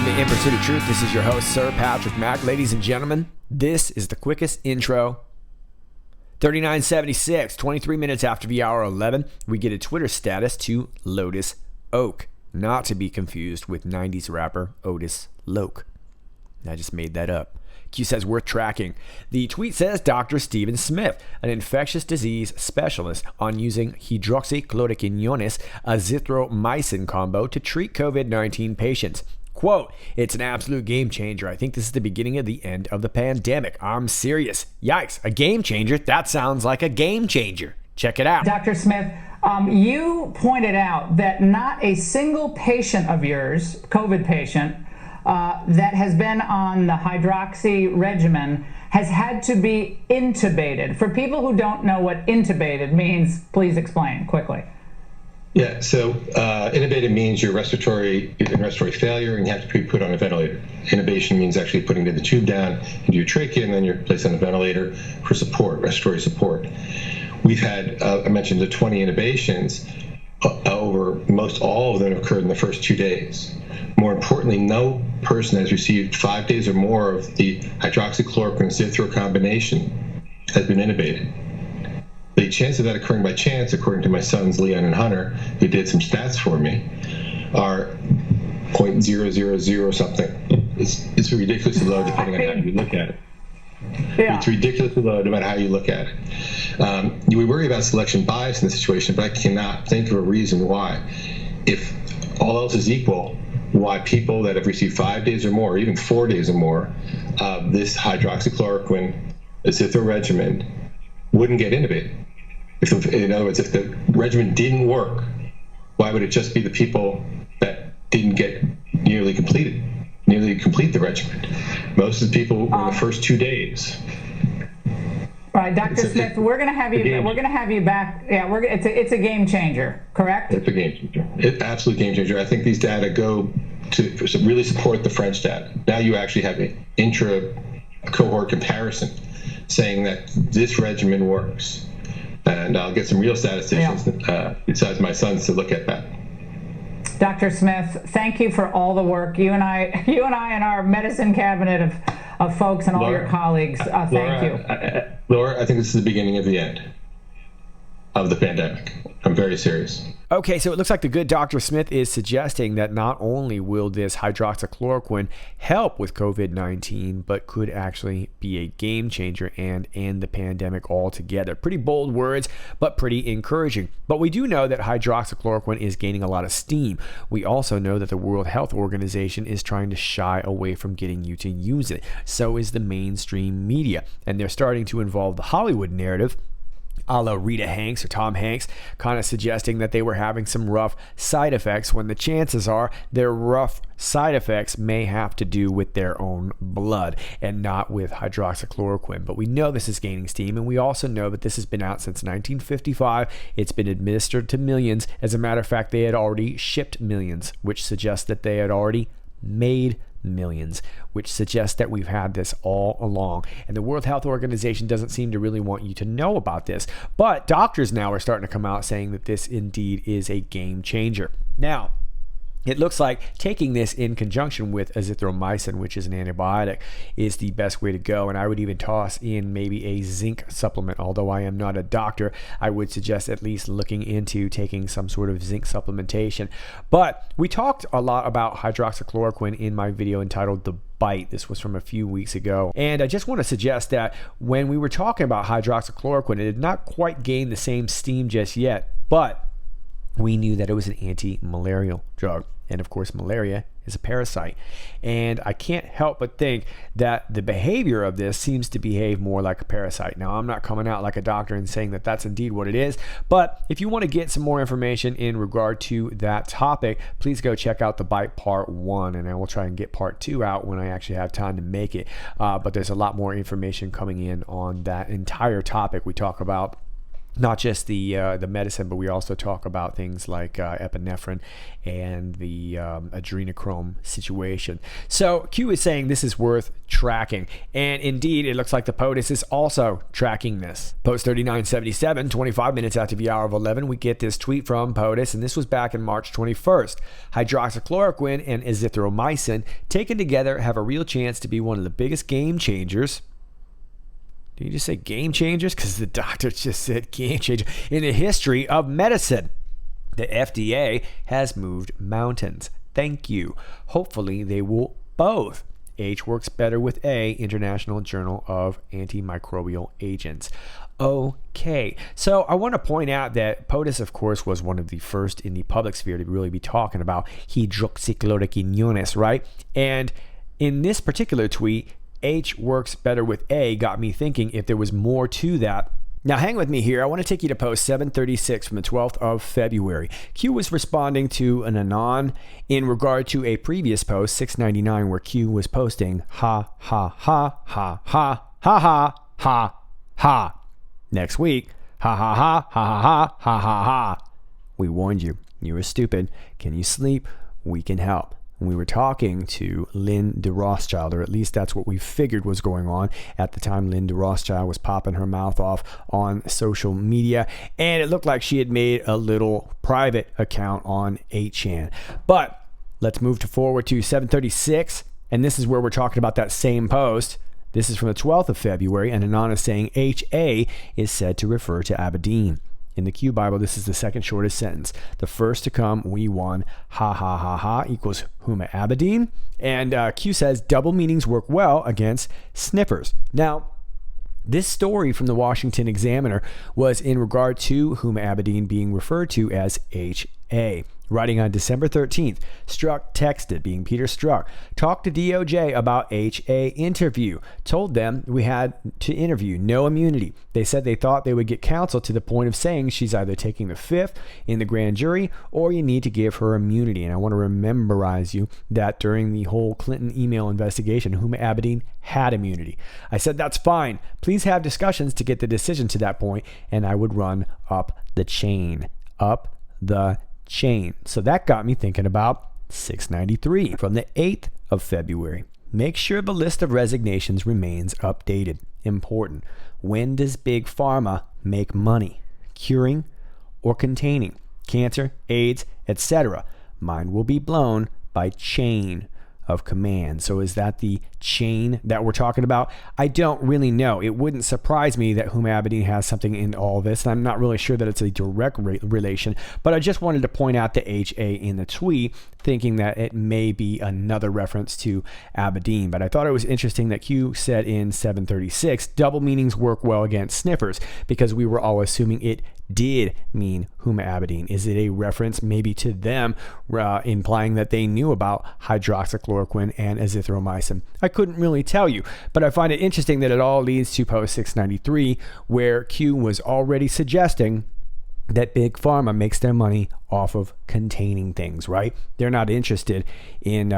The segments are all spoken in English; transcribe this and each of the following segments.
to In Pursuit of Truth. This is your host, Sir Patrick Mack. Ladies and gentlemen, this is the quickest intro. 3976, 23 minutes after the hour 11, we get a Twitter status to Lotus Oak, not to be confused with 90s rapper Otis Loke. I just made that up. Q says, worth tracking. The tweet says Dr. Stephen Smith, an infectious disease specialist, on using hydroxychloroquinones azithromycin combo to treat COVID-19 patients. Quote, it's an absolute game changer. I think this is the beginning of the end of the pandemic. I'm serious. Yikes, a game changer? That sounds like a game changer. Check it out. Dr. Smith, you pointed out that not a single patient of yours, COVID patient, that has been on the hydroxy regimen has had to be intubated. For people who don't know what intubated means, please explain quickly. Yeah, so intubated means you're in respiratory failure and you have to be put on a ventilator. Intubation means actually putting the tube down into your trachea and then you're placed on a ventilator for support, respiratory support. We've had, I mentioned the 20 intubations, over most all of them occurred in the first 2 days. More importantly, no person has received 5 days or more of the hydroxychloroquine zithro combination has been intubated. The chance of that occurring by chance, according to my sons Leon and Hunter, who did some stats for me, are 0.000 something. It's ridiculously low depending on how you look at it. Yeah. It's ridiculously low no matter how you look at it. We worry about selection bias in this situation, but I cannot think of a reason why, if all else is equal, why people that have received 5 days or more, or even 4 days or more, of this hydroxychloroquine azithro regimen wouldn't get intubated. In other words, if the regimen didn't work, why would it just be the people that didn't get nearly complete the regimen? Most of the people were in the first 2 days. Right, Dr. Smith, we're going to have you back. Yeah, it's a game changer, correct? It's a game changer. It's absolute game changer. I think these data go to really support the French data. Now you actually have an intra-cohort comparison saying that this regimen works. And I'll get some real statisticians besides my sons to look at that. Dr. Smith, thank you for all the work. You and I and our medicine cabinet of folks and all your colleagues, thank you. Laura, I think this is the beginning of the end of the pandemic. I'm very serious. Okay, so it looks like the good Dr. Smith is suggesting that not only will this hydroxychloroquine help with COVID-19, but could actually be a game changer and end the pandemic altogether. Pretty bold words, but pretty encouraging. But we do know that hydroxychloroquine is gaining a lot of steam. We also know that the World Health Organization is trying to shy away from getting you to use it. So is the mainstream media. And they're starting to involve the Hollywood narrative, a la Rita Hanks or Tom Hanks, kind of suggesting that they were having some rough side effects when the chances are their rough side effects may have to do with their own blood and not with hydroxychloroquine. But we know this is gaining steam, and we also know that this has been out since 1955. It's been administered to millions. As a matter of fact, they had already shipped millions, which suggests that they had already made millions, which suggests that we've had this all along. And the World Health Organization doesn't seem to really want you to know about this. But doctors now are starting to come out saying that this indeed is a game changer. Now, it looks like taking this in conjunction with azithromycin, which is an antibiotic, is the best way to go. And I would even toss in maybe a zinc supplement. Although I am not a doctor, I would suggest at least looking into taking some sort of zinc supplementation. But we talked a lot about hydroxychloroquine in my video entitled The Bite. This was from a few weeks ago. And I just want to suggest that when we were talking about hydroxychloroquine, it did not quite gain the same steam just yet, but we knew that it was an anti-malarial drug. And of course, malaria is a parasite. And I can't help but think that the behavior of this seems to behave more like a parasite. Now, I'm not coming out like a doctor and saying that that's indeed what it is. But if you want to get some more information in regard to that topic, please go check out The Bite Part 1. And I will try and get Part 2 out when I actually have time to make it. But there's a lot more information coming in on that entire topic. We talk about not just the medicine, but we also talk about things like epinephrine and the adrenochrome situation. So Q is saying this is worth tracking, and indeed it looks like the POTUS is also tracking this. Post 3977, 25 minutes after the hour of 11, we get this tweet from POTUS, and this was back in March 21st. Hydroxychloroquine and azithromycin taken together have a real chance to be one of the biggest game changers. Did you just say game changers? Because the doctor just said game changer in the history of medicine. The FDA has moved mountains. Thank you. Hopefully they will both. H works better with A, International Journal of Antimicrobial Agents. Okay, so I want to point out that POTUS, of course, was one of the first in the public sphere to really be talking about hydroxychloroquinones, right? And in this particular tweet, H works better with A got me thinking if there was more to that. Now hang with me here. I want to take you to post 736 from the 12th of February. Q was responding to an anon in regard to a previous post, 699, where Q was posting ha ha ha ha ha ha ha ha ha. Next week, ha ha ha ha ha ha ha ha. We warned you. You were stupid. Can you sleep? We can help. We were talking to Lynn de Rothschild, or at least that's what we figured was going on at the time. Lynn de Rothschild was popping her mouth off on social media, and it looked like she had made a little private account on 8chan. But let's move forward to 736, and this is where we're talking about that same post. This is from the 12th of February, and Anon is saying HA is said to refer to Aberdeen. In the Q Bible, this is the second shortest sentence. The first to come, we won. Ha ha ha ha equals Huma Aberdeen. And Q says double meanings work well against sniffers. Now, this story from the Washington Examiner was in regard to Huma Aberdeen being referred to as HA. Writing on December 13th, Strzok texted, being Peter Strzok, talked to DOJ about HA interview. Told them we had to interview, no immunity. They said they thought they would get counsel to the point of saying she's either taking the fifth in the grand jury or you need to give her immunity. And I want to rememberize you that during the whole Clinton email investigation, Huma Aberdeen had immunity. I said, that's fine. Please have discussions to get the decision to that point, and I would run up the chain. Up the chain. So that got me thinking about 693 from the 8th of February. Make sure the list of resignations remains updated. Important. When does Big Pharma make money? Curing or containing cancer, AIDS, etc. Mine will be blown by chain of command. So is that the chain that we're talking about? I don't really know. It wouldn't surprise me that Huma Aberdeen has something in all this, and I'm not really sure that it's a direct relation, but I just wanted to point out the HA in the tweet, thinking that it may be another reference to Aberdeen. But I thought it was interesting that Q said in 736, double meanings work well against sniffers, because we were all assuming it did mean Huma Aberdeen. Is it a reference maybe to them, implying that they knew about hydroxychloroquine and azithromycin? I couldn't really tell you, but I find it interesting that it all leads to post 693, where Q was already suggesting that Big Pharma makes their money off of containing things, right? They're not interested in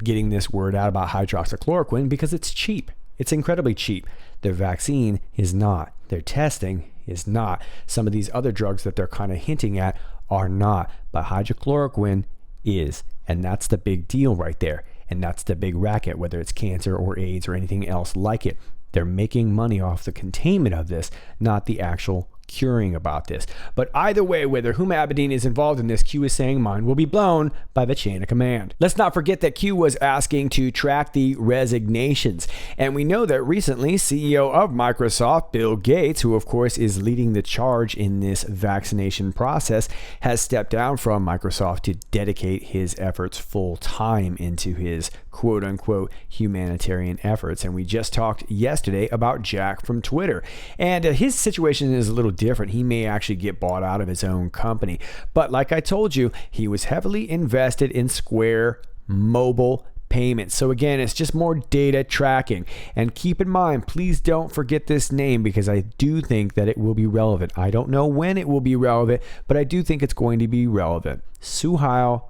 getting this word out about hydroxychloroquine because it's cheap. It's incredibly cheap. Their vaccine is not. Their testing is not. Some of these other drugs that they're kind of hinting at are not. But hydroxychloroquine is. And that's the big deal right there. And that's the big racket, whether it's cancer or AIDS or anything else like it. They're making money off the containment of this, not the actual curing about this. But either way, whether Huma Aberdeen is involved in this, Q is saying mine will be blown by the chain of command. Let's not forget that Q was asking to track the resignations. And we know that recently CEO of Microsoft, Bill Gates, who of course is leading the charge in this vaccination process, has stepped down from Microsoft to dedicate his efforts full time into his quote unquote humanitarian efforts. And we just talked yesterday about Jack from Twitter. And his situation is a little different. He may actually get bought out of his own company. But like I told you, he was heavily invested in Square mobile payments. So again, it's just more data tracking. And keep in mind, please don't forget this name, because I do think that it will be relevant. I don't know when it will be relevant, but I do think it's going to be relevant. Suhail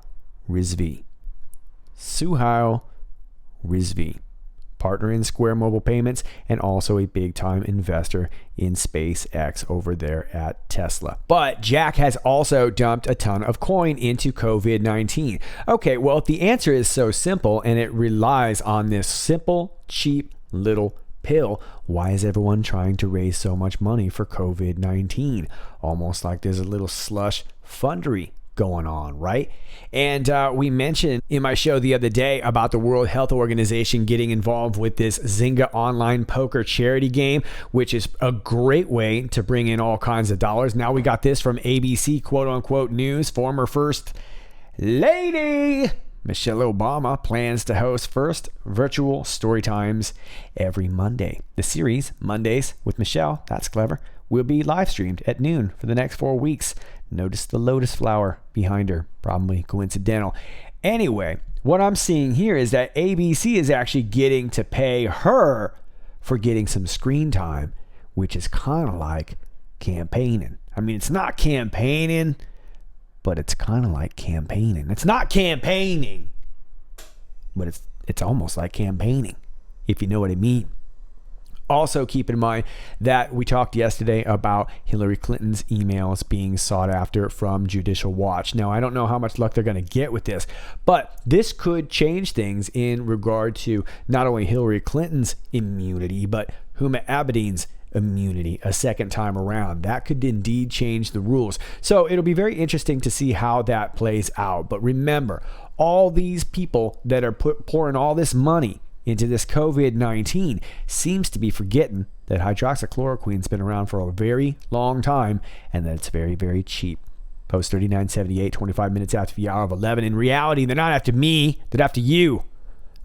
Rizvi. Suhail Rizvi. partner in Square Mobile Payments, and also a big-time investor in SpaceX over there at Tesla. But Jack has also dumped a ton of coin into COVID-19. Okay, well, if the answer is so simple and it relies on this simple, cheap little pill, why is everyone trying to raise so much money for COVID-19? Almost like there's a little slush fundery going on, right? And we mentioned in my show the other day about the World Health Organization getting involved with this Zynga online poker charity game, which is a great way to bring in all kinds of dollars. Now we got this from ABC quote unquote news. Former First Lady Michelle Obama plans to host first virtual story times every Monday. The series, Mondays with Michelle, that's clever, will be live streamed at noon for the next 4 weeks. Notice the lotus flower behind her, probably coincidental. Anyway, what I'm seeing here is that ABC is actually getting to pay her for getting some screen time, which is kind of like campaigning. I mean, it's not campaigning, but it's kind of like campaigning. It's not campaigning, but it's almost like campaigning, if you know what I mean. Also, keep in mind that we talked yesterday about Hillary Clinton's emails being sought after from Judicial Watch. Now, I don't know how much luck they're going to get with this, but this could change things in regard to not only Hillary Clinton's immunity, but Huma Abedin's immunity a second time around. That could indeed change the rules. So it'll be very interesting to see how that plays out. But remember, all these people that are pouring all this money into this COVID-19 seems to be forgetting that hydroxychloroquine's been around for a very long time and that it's very, very cheap. Post 3978, 25 minutes after the hour of 11. In reality, they're not after me, they're after you.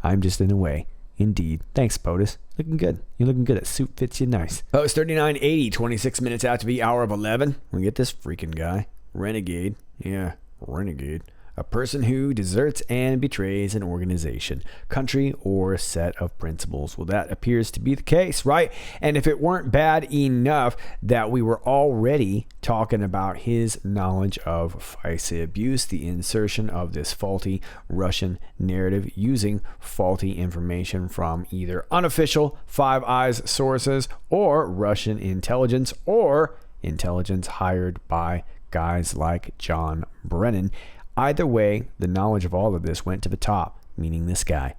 I'm just in a way. Indeed. Thanks, POTUS. Looking good. You're looking good. That suit fits you nice. Post 3980, 26 minutes after the hour of 11. We get this freaking guy. Renegade. Yeah, renegade. A person who deserts and betrays an organization, country, or set of principles. Well, that appears to be the case, right? And if it weren't bad enough that we were already talking about his knowledge of FISA abuse, the insertion of this faulty Russian narrative using faulty information from either unofficial Five Eyes sources or Russian intelligence or intelligence hired by guys like John Brennan. Either way, the knowledge of all of this went to the top, meaning this guy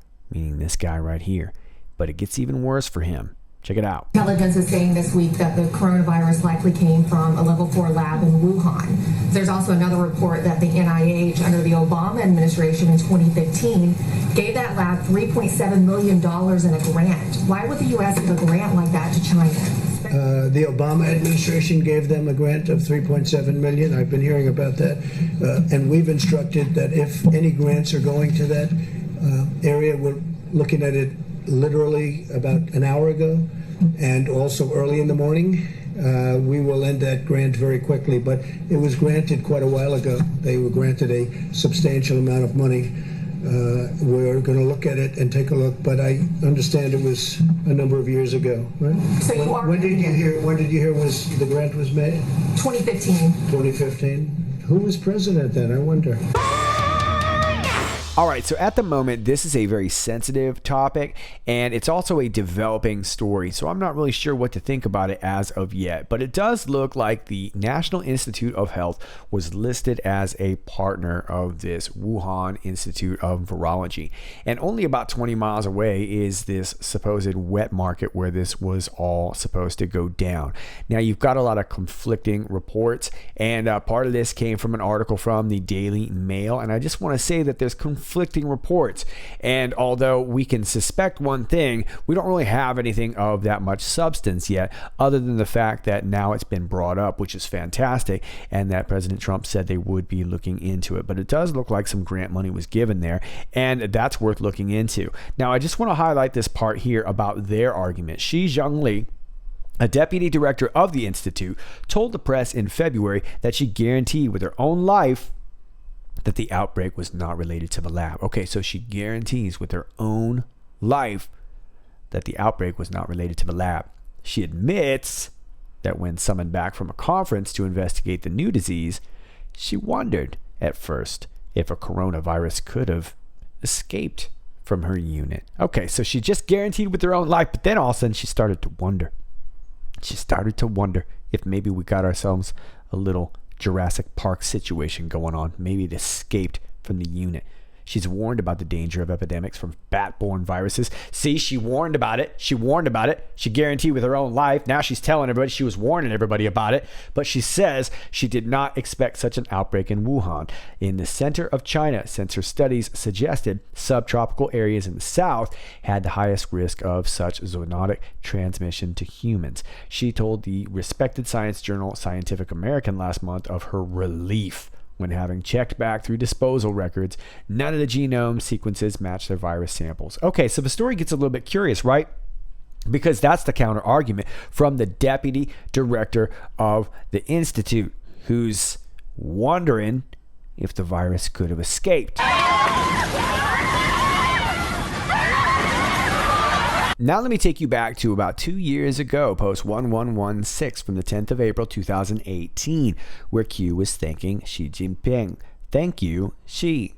right here. But it gets even worse for him. Check it out. Intelligence is saying this week that the coronavirus likely came from a level 4 lab in Wuhan. There's also another report that the NIH, under the Obama administration in 2015, gave that lab $3.7 million in a grant. Why would the U.S. give a grant like that to China? The Obama administration gave them a grant of $3.7 million. I've been hearing about that. And we've instructed that if any grants are going to that area, we're looking at it literally about an hour ago and also early in the morning. We will end that grant very quickly, but it was granted quite a while ago. They were granted a substantial amount of money. We're going to look at it and take a look, but I understand it was a number of years ago, right? So when did you hear was the grant was made? 2015. 2015. Who was president then? I wonder. All right, so at the moment, this is a very sensitive topic, and it's also a developing story, so I'm not really sure what to think about it as of yet. But it does look like the National Institute of Health was listed as a partner of this Wuhan Institute of Virology. And only about 20 miles away is this supposed wet market where this was all supposed to go down. Now, you've got a lot of conflicting reports, and part of this came from an article from the Daily Mail, and I just want to say that there's conflicting reports, and although we can suspect one thing, we don't really have anything of that much substance yet, other than the fact that now it's been brought up, which is fantastic, and that President Trump said they would be looking into it. But it does look like some grant money was given there, and that's worth looking into. Now, I just want to highlight this part here about their argument. Xi Zhengli, a deputy director of the institute, told the press in February that she guaranteed with her own life that the outbreak was not related to the lab. Okay, so she guarantees with her own life that the outbreak was not related to the lab. She admits that when summoned back from a conference to investigate the new disease, she wondered at first if a coronavirus could have escaped from her unit. Okay, so she just guaranteed with her own life, but then all of a sudden she started to wonder. She started to wonder if maybe we got ourselves a little Jurassic Park situation going on. Maybe it escaped from the unit. She's warned about the danger of epidemics from bat-borne viruses. See, she warned about it. She warned about it. She guaranteed with her own life. Now she's telling everybody. She was warning everybody about it. But she says she did not expect such an outbreak in Wuhan, in the center of China, since her studies suggested subtropical areas in the south had the highest risk of such zoonotic transmission to humans. She told the respected science journal Scientific American last month of her relief when, having checked back through disposal records, none of the genome sequences matched their virus samples. Okay, so the story gets a little bit curious, right? Because that's the counter argument from the deputy director of the institute, who's wondering if the virus could have escaped. Now let me take you back to about 2 years ago, post 1116 from the 10th of April 2018, where Q was thanking Xi Jinping. Thank you, Xi.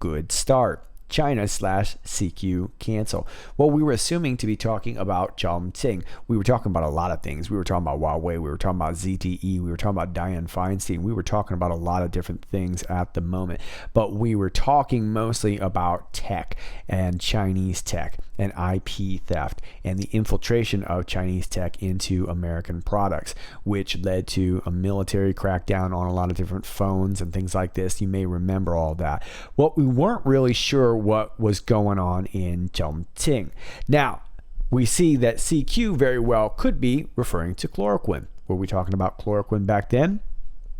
Good start. China/CQ cancel. Well, we were assuming to be talking about Chongqing. We were talking about a lot of things. We were talking about Huawei. We were talking about ZTE. We were talking about Dianne Feinstein. We were talking about a lot of different things at the moment. But we were talking mostly about tech and Chinese tech and IP theft and the infiltration of Chinese tech into American products, which led to a military crackdown on a lot of different phones and things like this. You may remember all that. What we weren't really sure what was going on in Chongqing. Now, we see that CQ very well could be referring to chloroquine. Were we talking about chloroquine back then?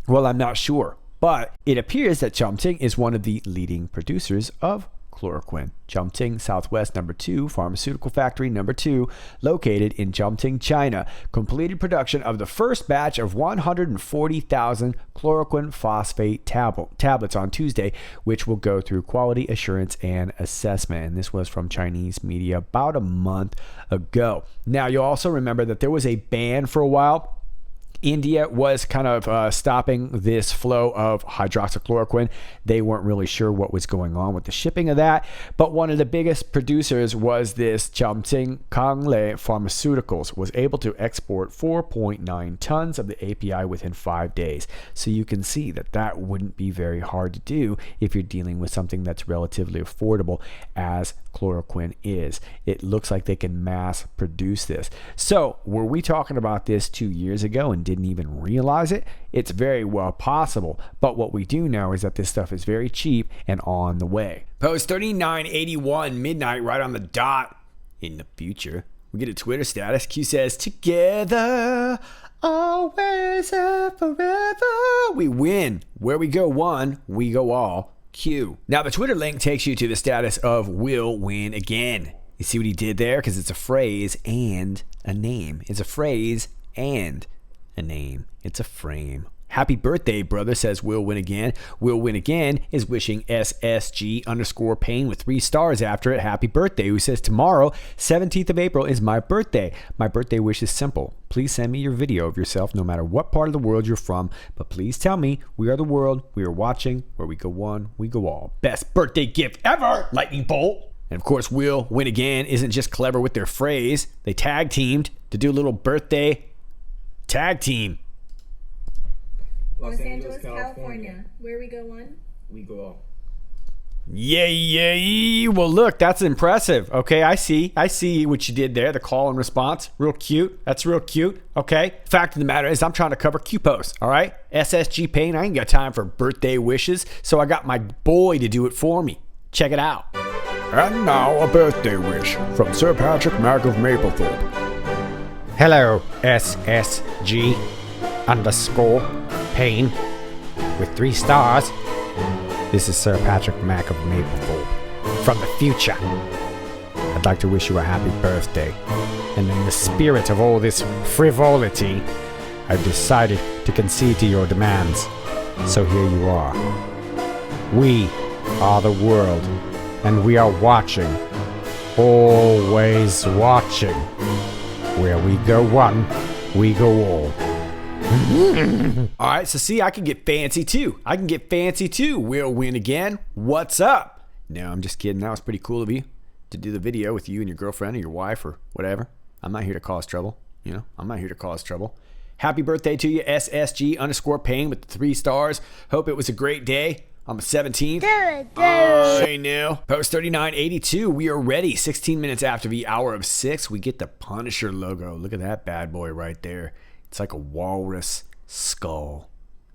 Well, I'm not sure. But it appears that Chongqing is one of the leading producers of chloroquine. Chongqing Southwest No. 2 Pharmaceutical Factory No. 2, located in Chongqing, China, completed production of the first batch of 140,000 chloroquine phosphate tablets on Tuesday, which will go through quality assurance and assessment. And this was from Chinese media about a month ago. Now, you'll also remember that there was a ban for a while. India was kind of stopping this flow of hydroxychloroquine. They weren't really sure what was going on with the shipping of that. But one of the biggest producers was this Chongqing Congle Pharmaceuticals, was able to export 4.9 tons of the API within 5 days. So you can see that that wouldn't be very hard to do if you're dealing with something that's relatively affordable as chloroquine is. It looks like they can mass produce this. So were we talking about this 2 years ago and didn't even realize it? It's very well possible, but what we do know is that this stuff is very cheap and on the way. Post 3981 midnight, right on the dot. In the future, we get a Twitter status. Q says, together, always and forever, we win. Where we go one, we go all. Q. Now the Twitter link takes you to the status of will win again. You see what he did there? Because it's a phrase and a name. It's a phrase and a name. It's a frame. Happy birthday, brother, says Will Win Again. Will Win Again is wishing SSG_Payne with 3 stars after it happy birthday, who says tomorrow, 17th of April, is my birthday. My birthday wish is simple. Please send me your video of yourself no matter what part of the world you're from, but please tell me we are the world, we are watching, where we go one, we go all. Best birthday gift ever, lightning bolt. And of course, Will Win Again isn't just clever with their phrase. They tag teamed to do a little birthday tag team. Los Angeles, California. Where we go one, We go all. Yay. Well, look, that's impressive. Okay, I see what you did there. The call and response. Real cute. That's real cute. Okay. Fact of the matter is I'm trying to cover Q-Post. All right. SSG Payne, I ain't got time for birthday wishes. So I got my boy to do it for me. Check it out. And now a birthday wish from Sir Patrick Mack of Maplethorpe. Hello, SSG_Payne with 3 stars. This is Sir Patrick Mack of Maplethorpe from the future. I'd like to wish you a happy birthday. And in the spirit of all this frivolity, I've decided to concede to your demands. So here you are. We are the world, and we are watching. Always watching. Where we go one, we go all. All right, so see, I can get fancy too. Will Win Again. What's up? No, I'm just kidding. That was pretty cool of you. to do the video with you and your girlfriend or your wife or whatever. I'm not here to cause trouble. I'm not here to cause trouble. Happy birthday to you, SSG_Payne with the 3 stars. Hope it was a great day on the 17th. I know. Post 3982, we are ready. 16 minutes after the hour of 6, we get the Punisher logo. Look at that bad boy right there. It's like a walrus skull.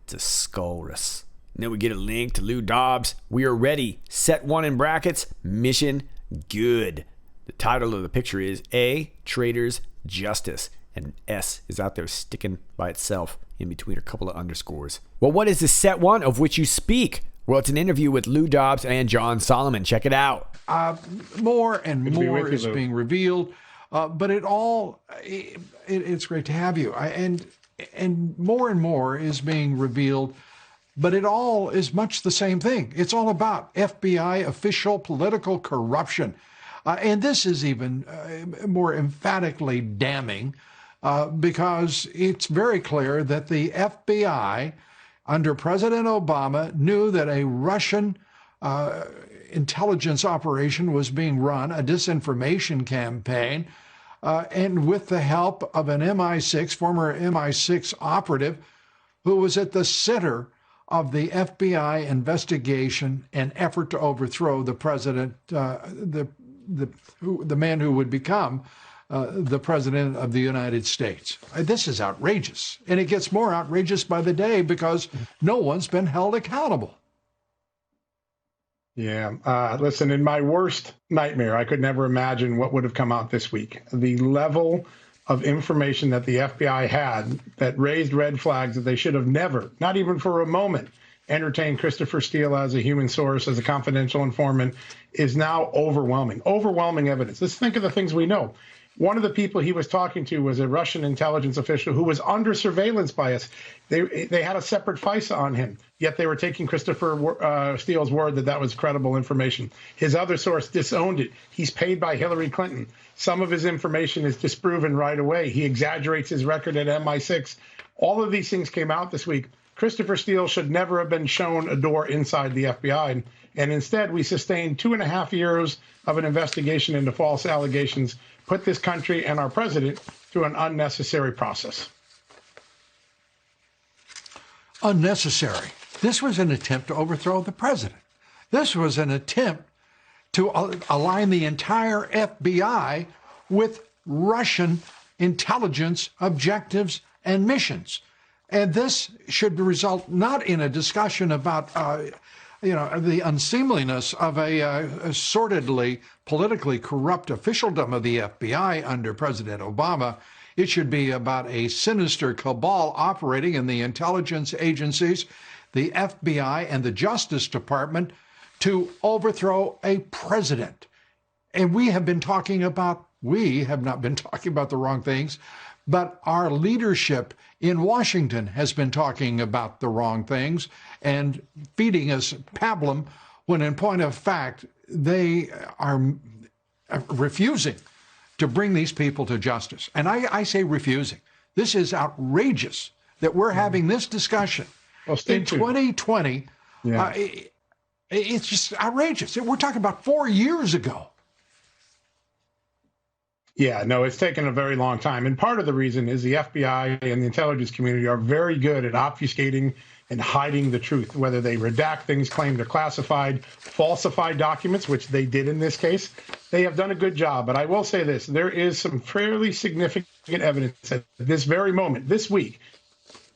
It's a skullrus. And then we get a link to Lou Dobbs. We are ready. Set 1 in brackets. Mission good. The title of the picture is A, Trader's Justice. And S is out there sticking by itself in between a couple of underscores. Well, what is the set 1 of which you speak? Well, it's an interview with Lou Dobbs and John Solomon. Check it out. More and more is being revealed, but it's great to have you. And more is being revealed, but it all is much the same thing. It's all about FBI official political corruption. And this is even more emphatically damning because it's very clear that the FBI under President Obama knew that a Russian intelligence operation was being run, a disinformation campaign, and with the help of an former MI6 operative who was at the center of the FBI investigation and effort to overthrow the president, the man who would become the president of the United States. This is outrageous, and it gets more outrageous by the day because no one's been held accountable. Yeah. Listen, in my worst nightmare, I could never imagine what would have come out this week. The level of information that the FBI had that raised red flags that they should have never, not even for a moment, entertained Christopher Steele as a human source, as a confidential informant, is now overwhelming. Overwhelming evidence. Let's think of the things we know. One of the people he was talking to was a Russian intelligence official who was under surveillance by us. They had a separate FISA on him, yet they were taking Christopher Steele's word that that was credible information. His other source disowned it. He's paid by Hillary Clinton. Some of his information is disproven right away. He exaggerates his record at MI6. All of these things came out this week. Christopher Steele should never have been shown a door inside the FBI. And instead, we sustained 2.5 years of an investigation into false allegations, put this country and our president through an unnecessary process. Unnecessary. This was an attempt to overthrow the president. This was an attempt to align the entire FBI with Russian intelligence objectives and missions. And this should result not in a discussion about the unseemliness of a sordidly, politically corrupt officialdom of the FBI under President Obama. It should be about a sinister cabal operating in the intelligence agencies, the FBI, and the Justice Department to overthrow a president. And we have not been talking about the wrong things, but our leadership in Washington has been talking about the wrong things and feeding us pablum when in point of fact, they are refusing to bring these people to justice. And I say refusing. This is outrageous that we're having this discussion in 2020. Yeah. It's just outrageous. We're talking about 4 years ago. Yeah, no, it's taken a very long time. And part of the reason is the FBI and the intelligence community are very good at obfuscating and hiding the truth, whether they redact things, claim they're classified, falsified documents, which they did in this case. They have done a good job. But I will say this, there is some fairly significant evidence at this very moment, this week,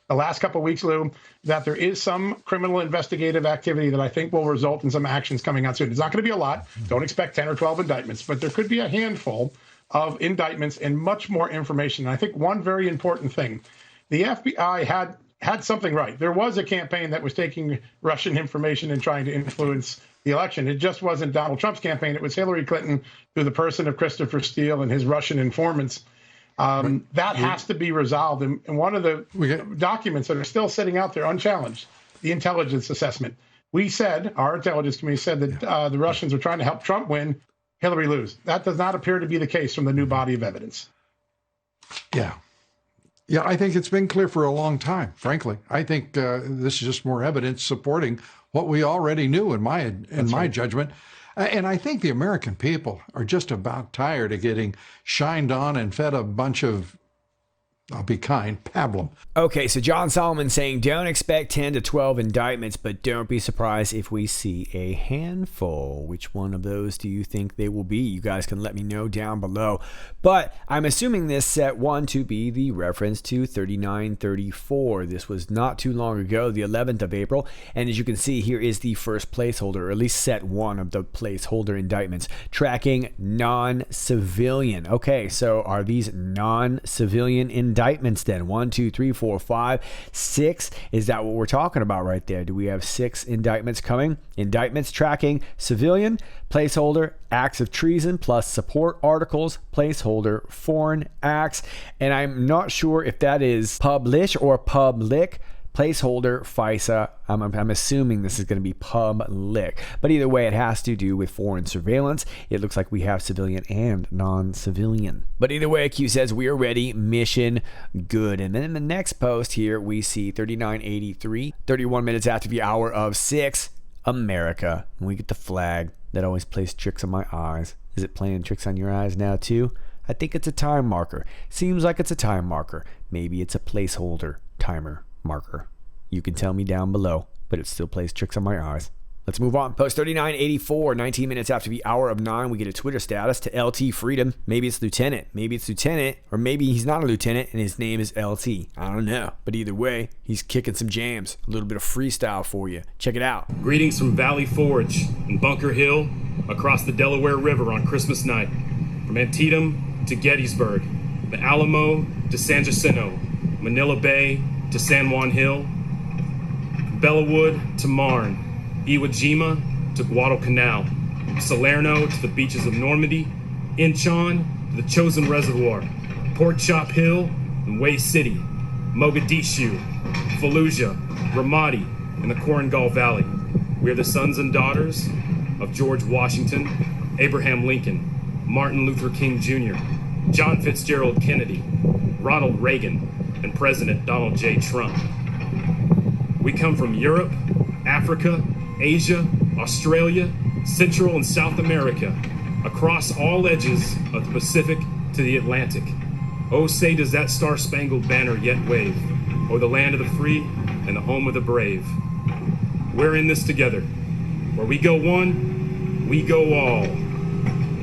the last couple of weeks, Lou, that there is some criminal investigative activity that I think will result in some actions coming out soon. It's not going to be a lot. Don't expect 10 or 12 indictments, but there could be a handful of indictments and much more information. And I think one very important thing, the FBI had something right. There was a campaign that was taking Russian information and trying to influence the election. It just wasn't Donald Trump's campaign. It was Hillary Clinton through the person of Christopher Steele and his Russian informants. That has to be resolved. And one of the documents that are still sitting out there unchallenged, the intelligence assessment. We said, our intelligence community said that the Russians were trying to help Trump win, Hillary lose. That does not appear to be the case from the new body of evidence. Yeah, I think it's been clear for a long time, frankly. I think this is just more evidence supporting what we already knew in my judgment. And I think the American people are just about tired of getting shined on and fed a bunch of, I'll be kind, pablum. Okay, so John Solomon saying, don't expect 10 to 12 indictments, but don't be surprised if we see a handful. Which one of those do you think they will be? You guys can let me know down below. But I'm assuming this set one to be the reference to 3934. This was not too long ago, the 11th of April. And as you can see, here is the first placeholder, or at least set one of the placeholder indictments, tracking non-civilian. Okay, so are these non-civilian indictments then? 1, 2, 3, 4, 5, 6. Is that what we're talking about right there? Do we have 6 indictments coming? Indictments tracking civilian, placeholder, acts of treason, plus support articles, placeholder, foreign acts. And I'm not sure if that is publish or public. Placeholder, FISA. I'm assuming this is going to be public. But either way, it has to do with foreign surveillance. It looks like we have civilian and non-civilian. But either way, Q says we are ready, mission good. And then in the next post here, we see 3983, 31 minutes after the hour of 6, America. And we get the flag that always plays tricks on my eyes. Is it playing tricks on your eyes now too? I think it's a time marker. Seems like it's a time marker. Maybe it's a placeholder timer marker. You can tell me down below, but it still plays tricks on my eyes. Let's move on. Post 3984, 19 minutes after the hour of 9, we get a Twitter status to LT Freedom. Maybe it's Lieutenant. Maybe it's Lieutenant, or maybe he's not a Lieutenant and his name is LT. I don't know. But either way, he's kicking some jams. A little bit of freestyle for you. Check it out. Greetings from Valley Forge and Bunker Hill across the Delaware River on Christmas night. From Antietam to Gettysburg, the Alamo to San Jacinto, Manila Bay to San Juan Hill, Bellawood to Marne, Iwo Jima to Guadalcanal, Salerno to the beaches of Normandy, Incheon to the Chosin Reservoir, Port Chop Hill and Way City, Mogadishu, Fallujah, Ramadi, and the Korengal Valley. We are the sons and daughters of George Washington, Abraham Lincoln, Martin Luther King Jr., John Fitzgerald Kennedy, Ronald Reagan, and President Donald J. Trump. We come from Europe, Africa, Asia, Australia, Central and South America, across all edges of the Pacific to the Atlantic. Oh, say does that star-spangled banner yet wave, o'er the land of the free and the home of the brave. We're in this together. Where we go one, we go all.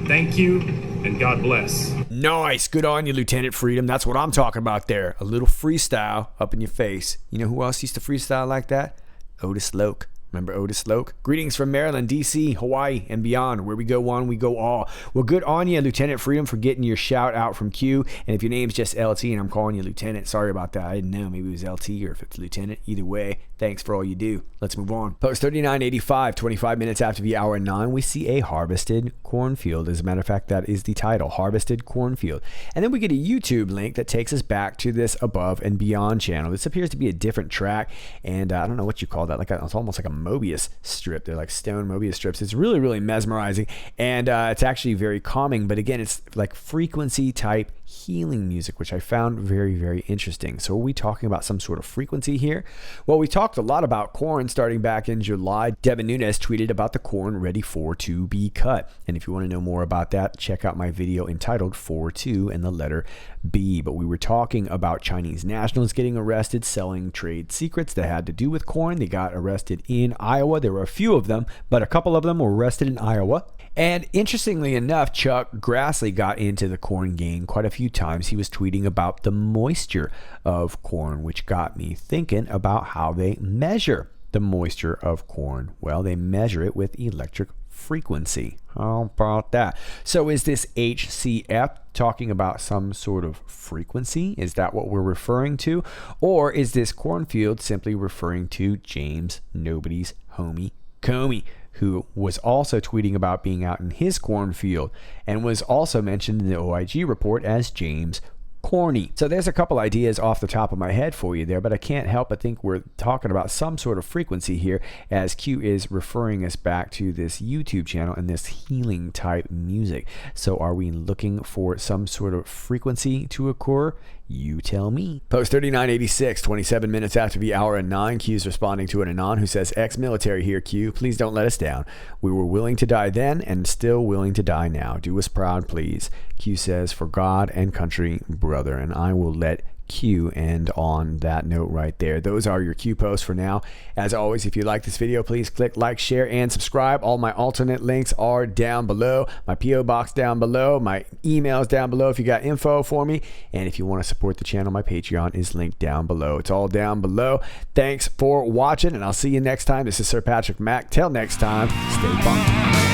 Thank you, and God bless. Nice. Good on you, Lieutenant Freedom. That's what I'm talking about there. A little freestyle up in your face. You know who else used to freestyle like that? Otis Loke. Remember Otis Loke? Greetings from Maryland, D.C., Hawaii, and beyond. Where we go one, we go all. Well, good on you, Lieutenant Freedom, for getting your shout out from Q. And if your name's just LT and I'm calling you Lieutenant, sorry about that. I didn't know. Maybe it was LT or if it's Lieutenant. Either way, thanks for all you do. Let's move on. Post 3985, 25 minutes after the hour 9, we see a harvested cornfield. As a matter of fact, that is the title, Harvested Cornfield. And then we get a YouTube link that takes us back to this Above and Beyond channel. This appears to be a different track, and I don't know what you call that. It's almost like a Mobius strip. They're like stone Mobius strips. It's really, really mesmerizing, and it's actually very calming. But again, it's like frequency type healing music, which I found very, very interesting. So are we talking about some sort of frequency here? Well, we talked a lot about corn starting back in July. Devin Nunes tweeted about the corn ready for to be cut. And if you want to know more about that, check out my video entitled 4-2 and the letter B. But we were talking about Chinese nationals getting arrested selling trade secrets that had to do with corn. They got arrested in Iowa. There were a few of them, but a couple of them were arrested in Iowa. And interestingly enough, Chuck Grassley got into the corn game quite a few times. He was tweeting about the moisture of corn, which got me thinking about how they measure the moisture of corn. Well, they measure it with electric frequency. How about that? So is this HCF talking about some sort of frequency? Is that what we're referring to? Or is this cornfield simply referring to James Nobody's homie Comey, who was also tweeting about being out in his cornfield and was also mentioned in the OIG report as James Corny? So there's a couple ideas off the top of my head for you there, but I can't help but think we're talking about some sort of frequency here, as Q is referring us back to this YouTube channel and this healing type music. So are we looking for some sort of frequency to occur You tell me. Post 3986, 27 minutes after the hour and 9. Q's responding to an Anon who says, ex-military here, Q. Please don't let us down. We were willing to die then and still willing to die now. Do us proud, please. Q says, for God and country, brother. And I will let Q end on that note right there. Those are your Q posts for now. As always, if you like this video, please click like, share, and subscribe. All my alternate links are down below. My P.O. box down below. My emails down below if you got info for me. And if you want to support the channel, my Patreon is linked down below. It's all down below. Thanks for watching, and I'll see you next time. This is Sir Patrick Mack. Till next time, stay funky.